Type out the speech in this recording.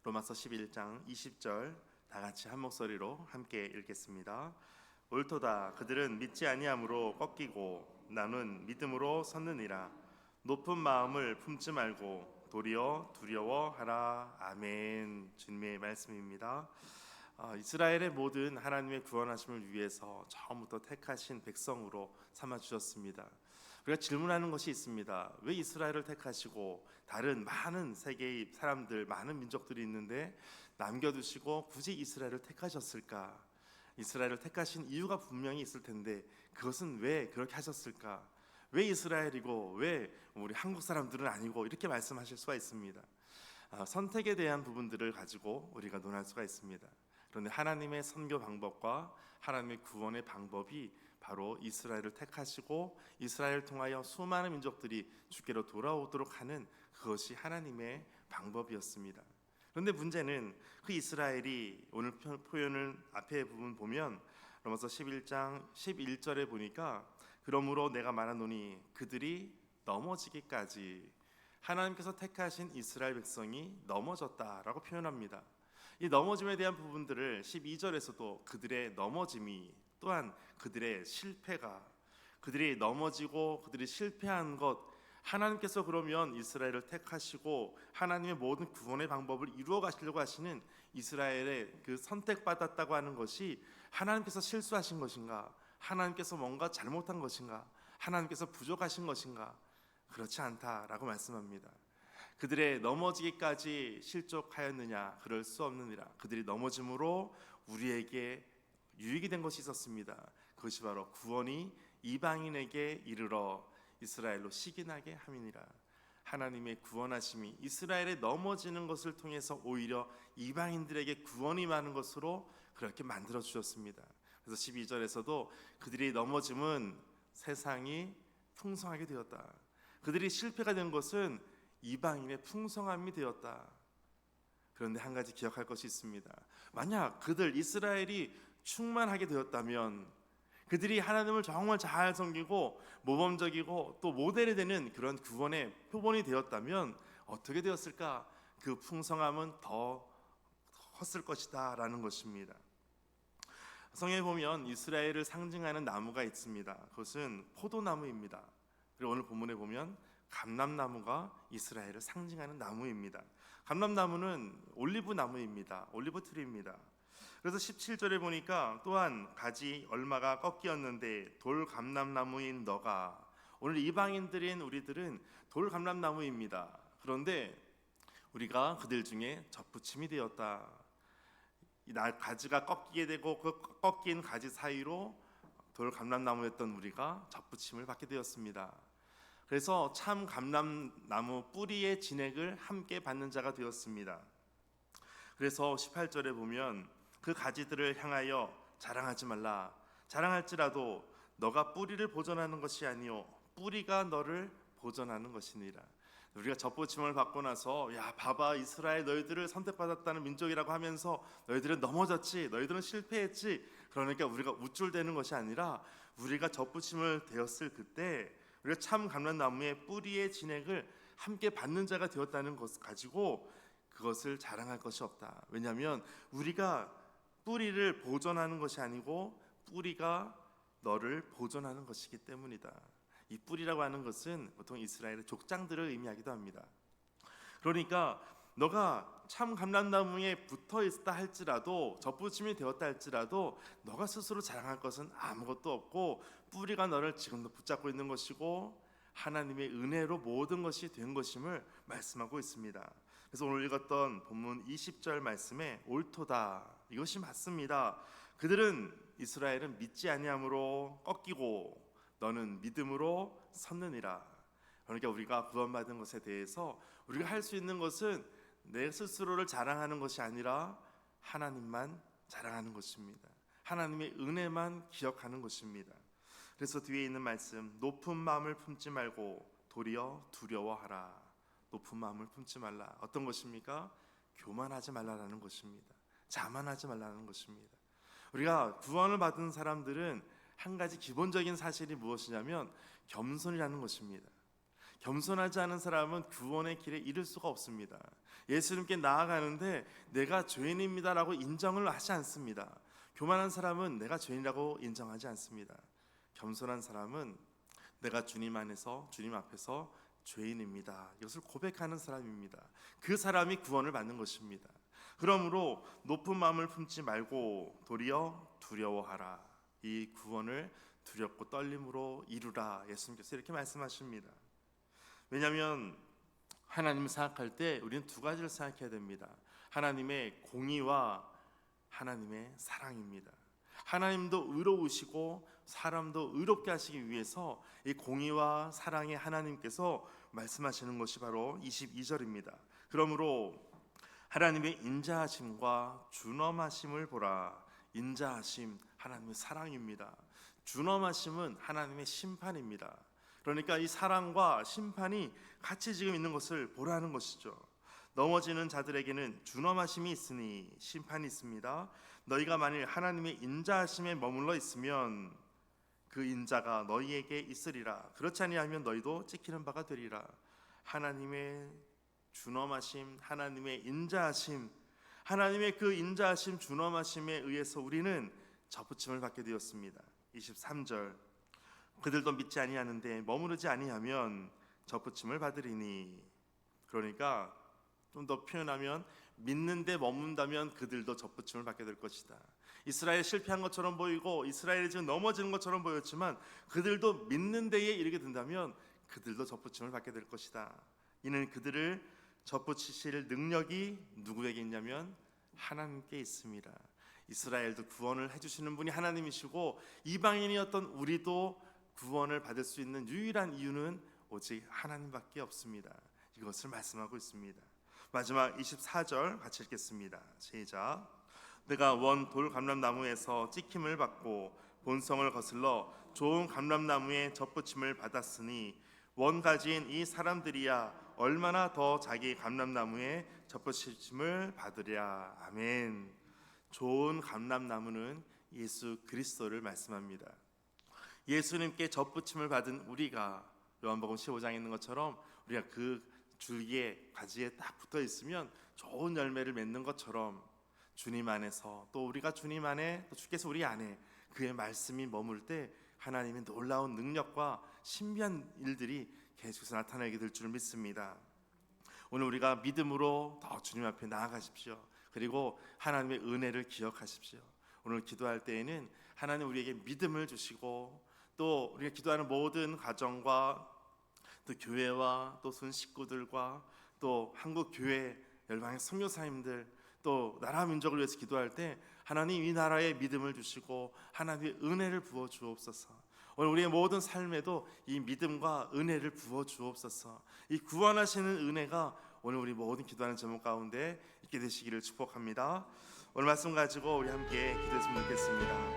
로마서 11장 20절 다 같이 한 목소리로 함께 읽겠습니다. 옳도다. 그들은 믿지 아니함으로 꺾이고 나는 믿음으로 섰느니라. 높은 마음을 품지 말고 도리어 두려워하라. 아멘. 주님의 말씀입니다. 이스라엘의 모든 하나님의 구원하심을 위해서 처음부터 택하신 백성으로 삼아주셨습니다. 우리가 질문하는 것이 있습니다. 왜 이스라엘을 택하시고 다른 많은 세계의 사람들, 많은 민족들이 있는데 남겨두시고 굳이 이스라엘을 택하셨을까? 이스라엘을 택하신 이유가 분명히 있을 텐데 그것은 왜 그렇게 하셨을까? 왜 이스라엘이고 왜 우리 한국 사람들은 아니고 이렇게 말씀하실 수가 있습니다. 선택에 대한 부분들을 가지고 우리가 논할 수가 있습니다. 그런데 하나님의 선교 방법과 하나님의 구원의 방법이 바로 이스라엘을 택하시고 이스라엘을 통하여 수많은 민족들이 주께로 돌아오도록 하는 그것이 하나님의 방법이었습니다. 그런데 문제는 그 이스라엘이 오늘 표현을 앞에 부분 보면 로마서 11장 11절에 보니까 그러므로 내가 말하노니 그들이 넘어지기까지 하나님께서 택하신 이스라엘 백성이 넘어졌다라고 표현합니다. 이 넘어짐에 대한 부분들을 12절에서도 그들의 넘어짐이 또한 그들의 실패가 그들이 넘어지고 그들이 실패한 것 하나님께서 그러면 이스라엘을 택하시고 하나님의 모든 구원의 방법을 이루어 가시려고 하시는 이스라엘의 그 선택받았다고 하는 것이 하나님께서 실수하신 것인가? 하나님께서 뭔가 잘못한 것인가? 하나님께서 부족하신 것인가? 그렇지 않다라고 말씀합니다. 그들의 넘어지기까지 실족하였느냐? 그럴 수 없느니라. 그들이 넘어짐으로 우리에게 유익이 된 것이 있었습니다. 그것이 바로 구원이 이방인에게 이르러 이스라엘로 시기나게 함이니라. 하나님의 구원하심이 이스라엘의 넘어지는 것을 통해서 오히려 이방인들에게 구원이 많은 것으로 그렇게 만들어 주셨습니다. 그래서 12절에서도 그들이 넘어짐은 세상이 풍성하게 되었다. 그들이 실패가 된 것은 이방인의 풍성함이 되었다. 그런데 한 가지 기억할 것이 있습니다. 만약 그들 이스라엘이 충만하게 되었다면 그들이 하나님을 정말 잘 섬기고 모범적이고 또 모델이 되는 그런 구원의 표본이 되었다면 어떻게 되었을까? 그 풍성함은 더 컸을 것이다 라는 것입니다. 성경에 보면 이스라엘을 상징하는 나무가 있습니다. 그것은 포도나무입니다. 그리고 오늘 본문에 보면 감람나무가 이스라엘을 상징하는 나무입니다. 감람나무는 올리브 나무입니다. 올리브 트리입니다. 그래서 17절에 보니까 또한 가지 얼마가 꺾이었는데 돌 감람나무인 너가, 오늘 이방인들인 우리들은 돌 감람나무입니다. 그런데 우리가 그들 중에 접붙임이 되었다. 가지가 꺾이게 되고 그 꺾인 가지 사이로 돌 감람나무였던 우리가 접붙임을 받게 되었습니다. 그래서 참 감람나무 뿌리의 진액을 함께 받는 자가 되었습니다. 그래서 18절에 보면 그 가지들을 향하여 자랑하지 말라. 자랑할지라도 너가 뿌리를 보존하는 것이 아니요 뿌리가 너를 보존하는 것이니라. 우리가 접붙임을 받고 나서 야 봐봐 이스라엘 너희들을 선택받았다는 민족이라고 하면서 너희들은 넘어졌지, 너희들은 실패했지, 그러니까 우리가 우쭐대는 것이 아니라 우리가 접붙임을 되었을 그때 우리가 참 감람나무의 뿌리의 진액을 함께 받는 자가 되었다는 것을 가지고 그것을 자랑할 것이 없다. 왜냐하면 우리가 뿌리를 보존하는 것이 아니고 뿌리가 너를 보존하는 것이기 때문이다. 이 뿌리라고 하는 것은 보통 이스라엘의 족장들을 의미하기도 합니다. 그러니까 너가 참 감람나무에 붙어 있다 할지라도 접붙임이 되었다 할지라도 너가 스스로 자랑할 것은 아무것도 없고 뿌리가 너를 지금도 붙잡고 있는 것이고 하나님의 은혜로 모든 것이 된 것임을 말씀하고 있습니다. 그래서 오늘 읽었던 본문 20절 말씀에 옳도다, 이것이 맞습니다. 그들은 이스라엘은 믿지 아니함으로 꺾이고 너는 믿음으로 섰느니라. 그러니까 우리가 구원받은 것에 대해서 우리가 할 수 있는 것은 내 스스로를 자랑하는 것이 아니라 하나님만 자랑하는 것입니다. 하나님의 은혜만 기억하는 것입니다. 그래서 뒤에 있는 말씀 높은 마음을 품지 말고 도리어 두려워하라. 높은 마음을 품지 말라. 어떤 것입니까? 교만하지 말라라는 것입니다. 자만하지 말라는 것입니다. 우리가 구원을 받은 사람들은 한 가지 기본적인 사실이 무엇이냐면 겸손이라는 것입니다. 겸손하지 않은 사람은 구원의 길에 이를 수가 없습니다. 예수님께 나아가는데 내가 죄인입니다라고 인정을 하지 않습니다. 교만한 사람은 내가 죄인이라고 인정하지 않습니다. 겸손한 사람은 내가 주님 안에서, 주님 앞에서 죄인입니다, 이것을 고백하는 사람입니다. 그 사람이 구원을 받는 것입니다. 그러므로 높은 마음을 품지 말고 도리어 두려워하라. 이 구원을 두렵고 떨림으로 이루라. 예수님께서 이렇게 말씀하십니다. 왜냐하면 하나님을 생각할 때 우리는 두 가지를 생각해야 됩니다. 하나님의 공의와 하나님의 사랑입니다. 하나님도 의로우시고 사람도 의롭게 하시기 위해서 이 공의와 사랑의 하나님께서 말씀하시는 것이 바로 22절입니다. 그러므로 하나님의 인자하심과 준엄하심을 보라. 인자하심, 하나님의 사랑입니다. 준엄하심은 하나님의 심판입니다. 그러니까 이 사랑과 심판이 같이 지금 있는 것을 보라는 것이죠. 넘어지는 자들에게는 준엄하심이 있으니 심판이 있습니다. 너희가 만일 하나님의 인자하심에 머물러 있으면 그 인자가 너희에게 있으리라. 그렇지 아니하면 너희도 찍히는 바가 되리라. 하나님의 준엄하심, 하나님의 인자하심, 하나님의 그 인자하심, 준엄하심에 의해서 우리는 접붙임을 받게 되었습니다. 23절, 그들도 믿지 아니하는데 머무르지 아니하면 접붙임을 받으리니. 그러니까 좀 더 표현하면 믿는데 머문다면 그들도 접붙임을 받게 될 것이다. 이스라엘 실패한 것처럼 보이고 이스라엘이 지금 넘어지는 것처럼 보였지만 그들도 믿는 데에 이르게 된다면 그들도 접붙임을 받게 될 것이다. 이는 그들을 접붙이실 능력이 누구에게 있냐면 하나님께 있습니다. 이스라엘도 구원을 해주시는 분이 하나님이시고 이방인이었던 우리도 구원을 받을 수 있는 유일한 이유는 오직 하나님밖에 없습니다. 이것을 말씀하고 있습니다. 마지막 24절 같이 읽겠습니다. 시작. 내가 원 돌 감람나무에서 찍힘을 받고 본성을 거슬러 좋은 감람나무에 접붙임을 받았으니 원가지인 이 사람들이야 얼마나 더 자기 감람나무에 접붙임을 받으랴. 아멘. 좋은 감람나무는 예수 그리스도를 말씀합니다. 예수님께 접붙임을 받은 우리가 요한복음 15장에 있는 것처럼 우리가 그 줄기에 가지에 딱 붙어 있으면 좋은 열매를 맺는 것처럼 주님 안에서 또 우리가 주님 안에 또 주께서 우리 안에 그의 말씀이 머물 때 하나님의 놀라운 능력과 신비한 일들이 계속해서 나타나게 될 줄 믿습니다. 오늘 우리가 믿음으로 더 주님 앞에 나아가십시오. 그리고 하나님의 은혜를 기억하십시오. 오늘 기도할 때에는 하나님 우리에게 믿음을 주시고 또 우리가 기도하는 모든 가정과 또 교회와 또 손 식구들과 또 한국 교회 열방의 선교사님들 또 나라 민족을 위해서 기도할 때 하나님 이 나라에 믿음을 주시고 하나님의 은혜를 부어 주옵소서. 오늘 우리의 모든 삶에도 이 믿음과 은혜를 부어 주옵소서. 이 구원하시는 은혜가 오늘 우리 모든 기도하는 제목 가운데 있게 되시기를 축복합니다. 오늘 말씀 가지고 우리 함께 기도했으면 좋겠습니다.